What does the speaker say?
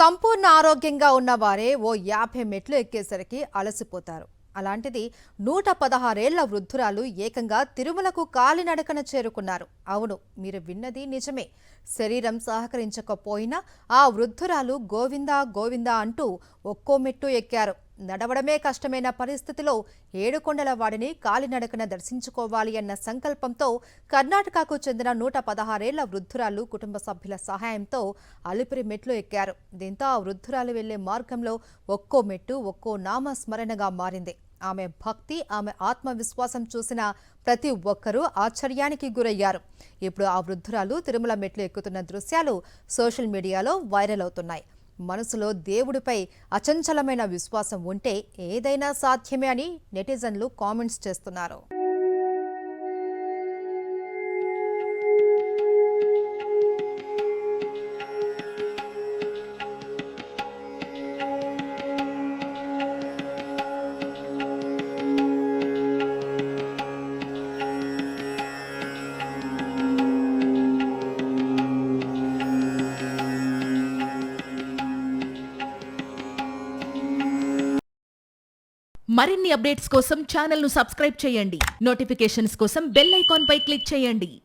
సంపూర్ణ ఆరోగ్యంగా ఉన్నవారే ఓ 50 మెట్లు ఎక్కేసరికి అలసిపోతారు. అలాంటిది 116 ఏళ్ల వృద్ధురాలు ఏకంగా తిరుమలకు కాలినడకన చేరుకున్నారు. అవును, మీరు విన్నది నిజమే. శరీరం సహకరించకపోయినా ఆ వృద్ధురాలు గోవిందా గోవిందా అంటూ ఒక్కో మెట్టు ఎక్కారు. నడవడమే కష్టమైన పరిస్థితిలో ఏడుకొండల వాడిని కాలినడకన దర్శించుకోవాలి అన్న సంకల్పంతో కర్ణాటకకు చెందిన 116 ఏళ్ల వృద్ధురాలు కుటుంబ సభ్యుల సహాయంతో అలిపిరి మెట్లు ఎక్కారు. దీంతో ఆ వృద్ధురాలు వెళ్లే మార్గంలో ఒక్కో మెట్టు ఒక్కో నామస్మరణగా మారింది. ఆమె భక్తి, ఆమె ఆత్మవిశ్వాసం చూసిన ప్రతి ఒక్కరూ ఆశ్చర్యానికి గురయ్యారు. ఇప్పుడు ఆ వృద్ధురాలు తిరుమల మెట్లు ఎక్కుతున్న దృశ్యాలు సోషల్ మీడియాలో వైరల్ అవుతున్నాయి. మనసులో దేవుడిపై అచంచలమైన విశ్వాసం ఉంటే ఏదైనా సాధ్యమే అని నెటిజన్లు కామెంట్స్ చేస్తున్నారు. మరిన్ని అప్డేట్స్ కోసం ఛానల్ను సబ్స్క్రైబ్ చేయండి. నోటిఫికేషన్స్ కోసం బెల్ ఐకాన్ పై క్లిక్ చేయండి.